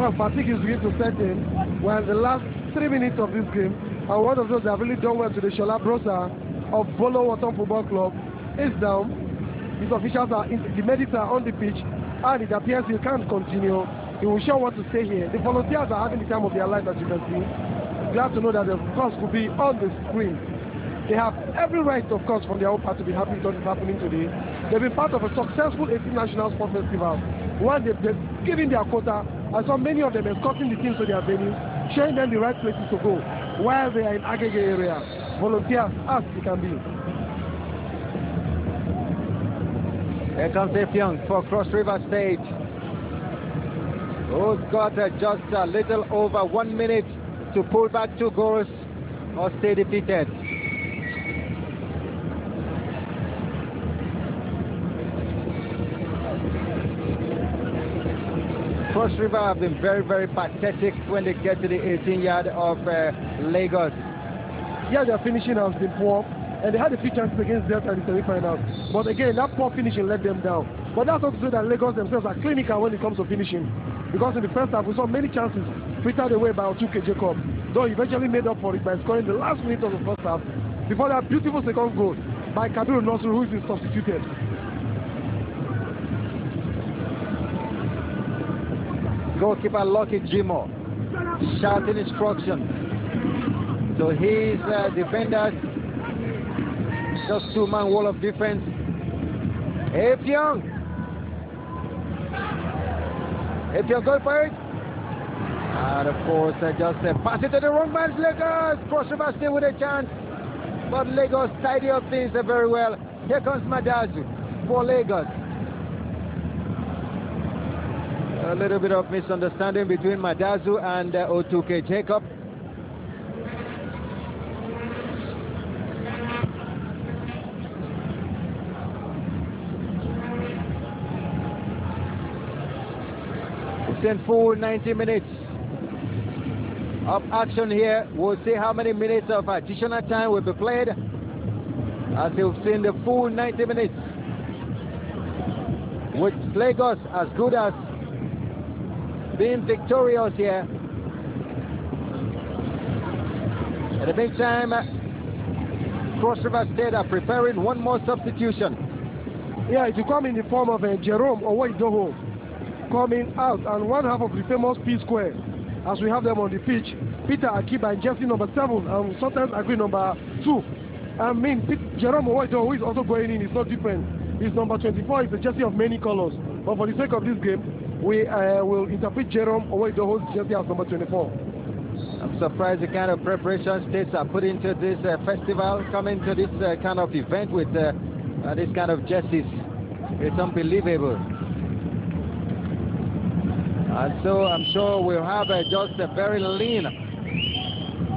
Well, fatigue is beginning to set in. We're in the last 3 minutes of this game, and one of those that have really done well to the Shola Brosa of Bolo Okon Football Club is down. His officials are the medics are on the pitch, and it appears he can't continue. He will sure want to stay here. The volunteers are having the time of their life, as you can see. Glad to know that the course could be on the screen. They have every right, of course, from their own part to be happy with what is happening today. They've been part of a successful 18 National Sport Festival. One, they've given their quota. I saw many of them escorting the teams to their venues, showing them the right places to go while they are in Agege area. Volunteers as they can be. Here comes Effiong for Cross River State, who's got just a little over 1 minute to pull back 2 goals or stay defeated. Cross River have been very, very pathetic when they get to the 18-yard of Lagos. Yeah, their finishing has been poor, and they had a few chances against Delta in the semi-final. But again, that poor finishing let them down. But that's not to say that Lagos themselves are clinical when it comes to finishing. Because in the first half, we saw many chances frittered away by Otuke Jacob, though he eventually made up for it by scoring the last minute of the first half, before that beautiful second goal by Kabiru Nosru, who is been substituted. Goalkeeper Lucky Jimo shouting instruction to his defenders. Just 2-man wall of defense. Effiong going for it. And of course, just pass it to the wrong man's Lagos. Cross River still with a chance, but Lagos tidy up things very well. Here comes Madazu for Lagos. A little bit of misunderstanding between Madazu and Otuke Jacob. It's in full 90 minutes of action here. We'll see how many minutes of additional time will be played, as you've seen the full 90 minutes, with Lagos as good as being victorious here. At the meantime, Cross River State are preparing one more substitution. Yeah, it will come in the form of Jerome Owoidoho coming out, and one half of the famous P square, as we have them on the pitch. Peter Akiba and jersey number 7, and sometimes agree number 2. I mean, Jerome Owoidoho, who is also going in, is not different. His number 24 is a jersey of many colors, but for the sake of this game, we will interpret Jerome Owoidoho's jersey as number 24. I'm surprised the kind of preparation states are put into this festival, coming to this kind of event with this kind of jerseys. It's unbelievable. And so I'm sure we'll have just a very lean,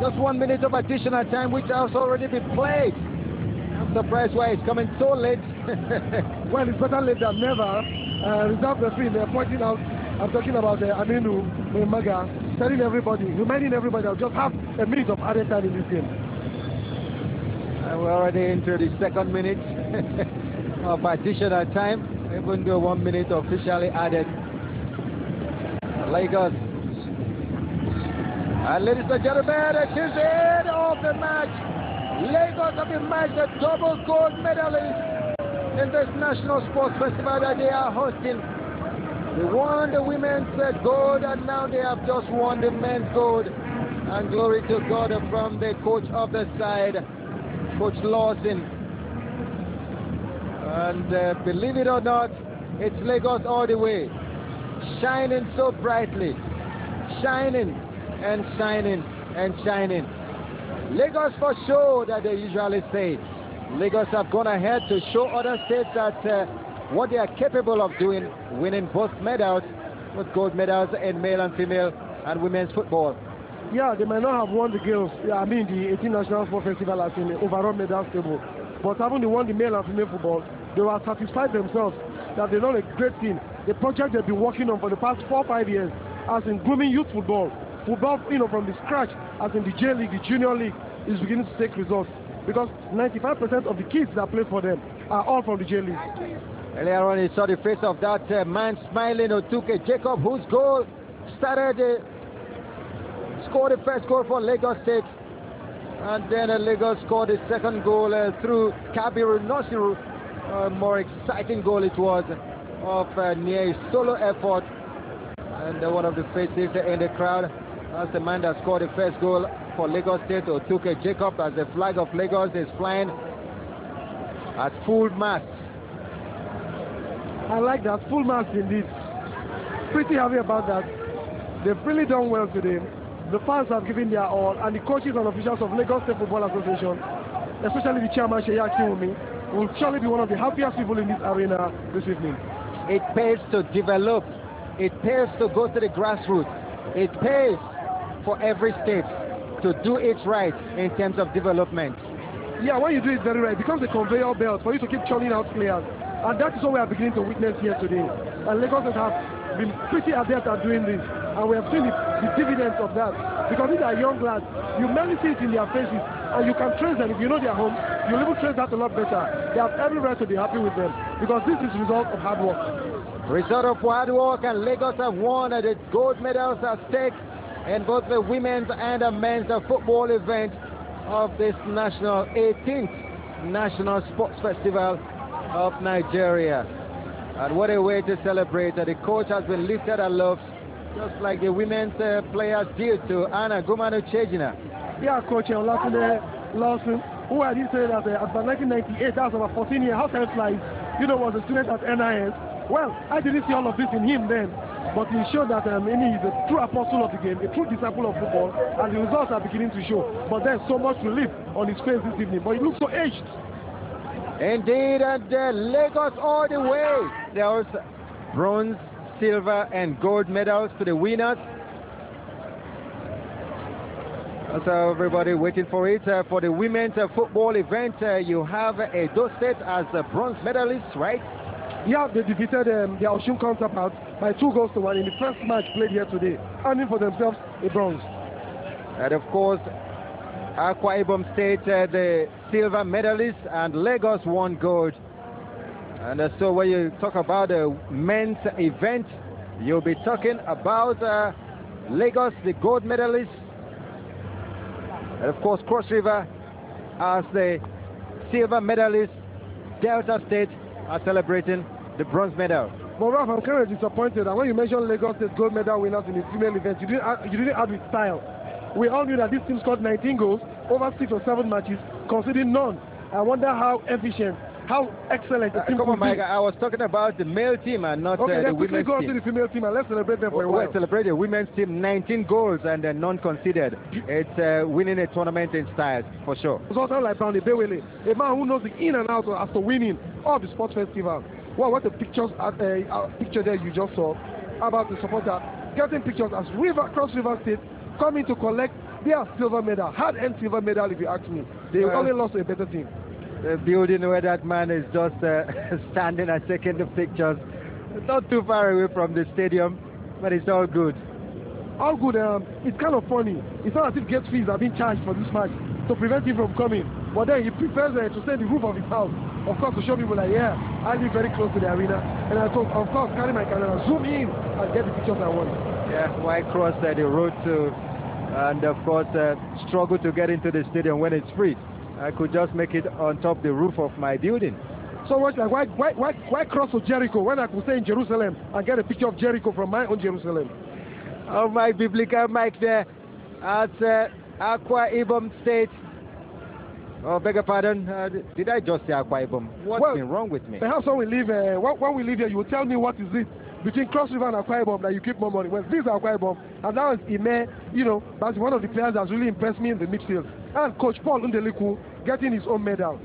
just 1 minute of additional time, which has already been played. I'm surprised why it's coming so late. Well, it's better late than never. Reserve referee, they're pointing out, I'm talking about Aminu Maga, telling everybody, reminding everybody that we'll just have a minute of added time in this game. And we're already into the 2nd minute of additional time, even though 1 minute officially added. Lagos. And ladies and gentlemen, it is the end of the match. Lagos have been matched the double gold medalists in this National Sports Festival that they are hosting. They won the women's gold, and now they have just won the men's gold. And glory to God from the coach of the side, Coach Lawson. And believe it or not, it's Lagos all the way, shining so brightly, shining and shining and shining. Lagos for sure, that they usually say. Lagos have gone ahead to show other states that what they are capable of doing, winning both medals, with gold medals in male and female and women's football. Yeah, they might not have won the girls, the 18 National Sport Festival as in the overall medal table, but having they won the male and female football, they were satisfied themselves that they've done a great thing. The project they've been working on for the past 4 or 5 years, as in grooming youth football, from the scratch, as in the J League, the Junior League, is beginning to take results, because 95% of the kids that play for them are all from the J League. Earlier on, you saw the face of that man smiling, Otuke Jacob, whose goal scored the first goal for Lagos State, and then Lagos scored the second goal through Kabiru Nasiru. A more exciting goal it was of near a solo effort, and one of the faces in the crowd. That's the man that scored the first goal for Lagos State, Otuke Jacob, as the flag of Lagos is flying at full mast. I like that, full mast indeed. Pretty happy about that. They've really done well today. The fans have given their all, and the coaches and officials of Lagos State Football Association, especially the chairman Sheyi Akinwumi, will surely be one of the happiest people in this arena this evening. It pays to develop. It pays to go to the grassroots. It pays for every state to do it right in terms of development. Yeah, when you do it very right, it becomes a conveyor belt for you to keep churning out players. And that is what we are beginning to witness here today. And Lagos have been pretty adept at doing this. And we have seen the dividends of that. Because these are young lads. You merely see it in their faces. And you can trace them. If you know their home, you'll even trace that a lot better. They have every right to be happy with them. Because this is the result of hard work. Result of hard work, and Lagos have won the gold medals at stake in both the women's and the men's football event of this 18th National Sports Festival of Nigeria. And what a way to celebrate. The coach has been lifted aloft, just like the women's players did to Anna Gumanu Chejina. Yeah, Coach Olatunde Lawson, who I did say that about 1998, that was about 14 years, how time flies, was a student at NIS. Well, I didn't see all of this in him then, but he showed that he is a true apostle of the game, a true disciple of football, and the results are beginning to show. But there's so much to live on his face this evening, but he looks so aged. Indeed, and Lagos all the way. There was bronze, silver, and gold medals to the winners. So everybody waiting for it. For the women's football event, you have Edo State as the bronze medalists, right? Yeah, they defeated their Osun counterparts by 2-1 in the first match played here today, earning for themselves a bronze. And of course, Akwa Ibom State, the silver medalists, and Lagos won gold. And so when you talk about the men's event, you'll be talking about Lagos, the gold medalists, and of course Cross River as the silver medalists. Delta State are celebrating the bronze medal. But Ralph, I'm kind of disappointed that when you mentioned Lagos State gold medal winners in the female event, you didn't add with style. We all knew that this team scored 19 goals over 6 or 7 matches, conceding none. I wonder how efficient, how excellent the team come on, Mike, I was talking about the male team and not the women's team. Okay, let's quickly go to the female team and let's celebrate them for a while. Let's celebrate the women's team, 19 goals and none conceded. It's winning a tournament in style, for sure. It's also like Brownie Bewele, a man who knows the in and out after winning all the sports festival. Wow, what a picture there you just saw about the supporter getting pictures as Cross River State coming to collect their silver medal, hard-earned silver medal if you ask me. They only lost to a better team. The building where that man is just standing and taking the pictures, not too far away from the stadium, but it's all good. All good. It's kind of funny. It's not as if gate fees are being charged for this match to prevent him from coming, but then he prefers to stay in the roof of his house, of course, to show people like, yeah, I live very close to the arena, and I thought, of course, carry my camera, zoom in and get the pictures I want. Yeah, why cross the road to, and of course struggle to get into the stadium when it's free? I could just make it on top the roof of my building. So what's like, why cross to Jericho when I could stay in Jerusalem and get a picture of Jericho from my own Jerusalem? Oh, my biblical Mike there at Akwa Ibom State. Oh, beg your pardon. Did I just say Akwa Ibom? What's been wrong with me? Perhaps when we leave here, you will tell me what is it between Cross River and Akwa Ibom that you keep more money. Well, this is Akwa Ibom, and now it's Ime, that's one of the players that's really impressed me in the midfield. And Coach Paul Undeliku getting his own medal.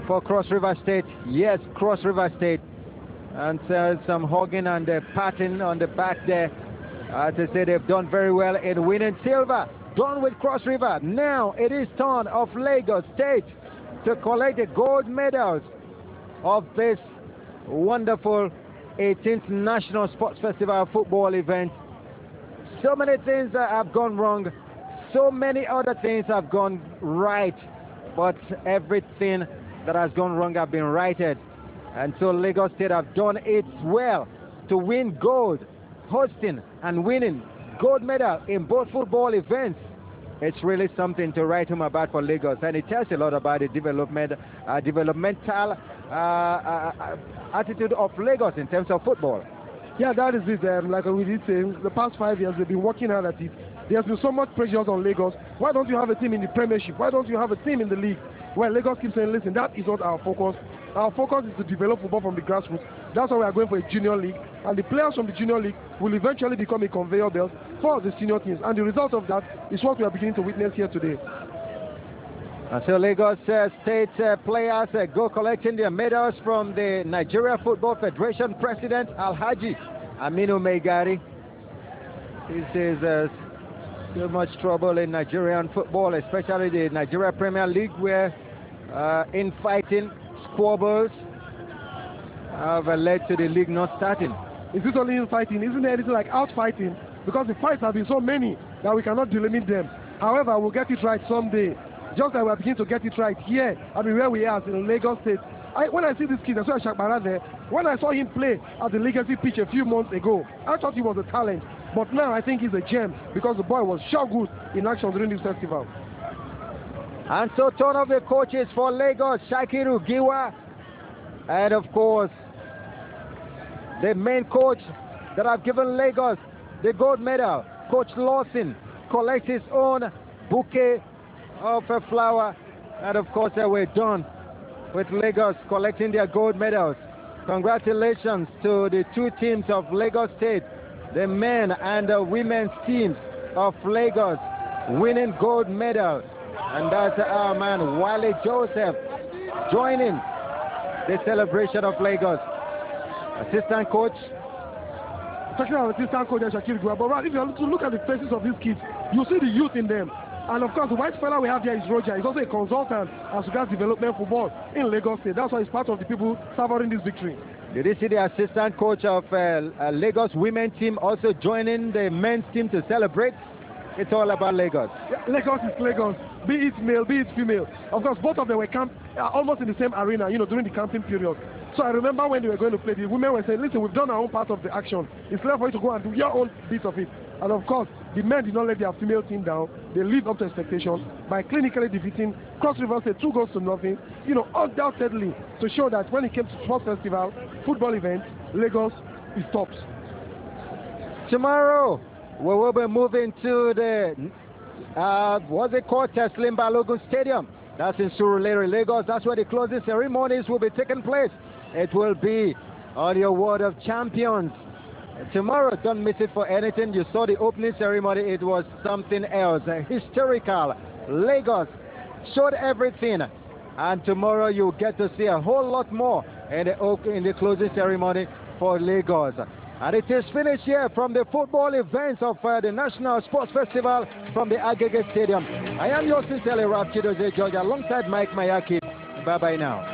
For Cross River State, yes, Cross River State. And some hugging and patting on the back there. To say they've done very well in winning silver. Done with Cross River. Now it is turn of Lagos State to collect the gold medals of this wonderful 18th National Sports Festival football event. So many things have gone wrong. So many other things have gone right. But everything that has gone wrong have been righted. And so Lagos State have done it well to win gold. hosting and winning gold medal in both football events. It's really something to write home about for Lagos, and it tells a lot about the developmental attitude of Lagos in terms of football. Yeah, that is it. Like we did say, the past 5 years they've been working hard at it. There's been so much pressure on Lagos. Why don't you have a team in the Premiership? Why don't you have a team in the league? Well, Lagos keeps saying, listen, that is not our focus. Our focus is to develop football from the grassroots. That's why we are going for a junior league. And the players from the junior league will eventually become a conveyor belt for the senior teams. And the result of that is what we are beginning to witness here today. And so Lagos State players go collecting their medals from the Nigeria Football Federation President Alhaji Aminu Megari. He says so much trouble in Nigerian football, especially the Nigeria Premier League, where infighting, squabbles have led to the league not starting. Is this only infighting? Isn't there anything like outfighting? Because the fights have been so many that we cannot delimit them. However, we'll get it right someday. Just like we are beginning to get it right here, I mean, where we are in Lagos State. When I see this kid, I saw Shakbara there. When I saw him play at the Legacy pitch a few months ago, I thought he was a talent. But now I think he's a gem because the boy was so good in action during this festival. And so turn of the coaches for Lagos, Shakiru Giwa, and of course the main coach that have given Lagos the gold medal, Coach Lawson, collects his own bouquet of a flower, and of course we're done with Lagos collecting their gold medals. Congratulations to the two teams of Lagos State, the men and the women's teams of Lagos, winning gold medals. And that's our man Wale Joseph joining the celebration of Lagos. Assistant coach. Talking about assistant coach Shakir Gua, but if you look at the faces of these kids, you see the youth in them. And of course, the white fella we have here is Roger. He's also a consultant as regards development football in Lagos State. That's why he's part of the people savoring this victory. Did you see the assistant coach of Lagos women team also joining the men's team to celebrate? It's all about Lagos. Yeah, Lagos is Lagos, be it male, be it female. Of course, both of them were camped almost in the same arena, during the camping period. So I remember when they were going to play, the women were saying, listen, we've done our own part of the action. It's left for you to go and do your own bit of it. And of course, the men did not let their female team down. They lived up to expectations by clinically defeating Cross River State 2-0. Undoubtedly to show that when it came to sports festival, football events, Lagos is tops. Tomorrow, we will be moving to the, what's it called, Teslim Balogun Stadium. That's in Surulere, Lagos. That's where the closing ceremonies will be taking place. It will be on the Award of Champions. Tomorrow, don't miss it for anything. You saw the opening ceremony. It was something else. Historical. Lagos showed everything. And tomorrow, you'll get to see a whole lot more in the closing ceremony for Lagos. And it is finished here from the football events of the National Sports Festival from the Agege Stadium. I am your sincerely Rap Chidoze George alongside Mike Mayaki. Bye-bye now.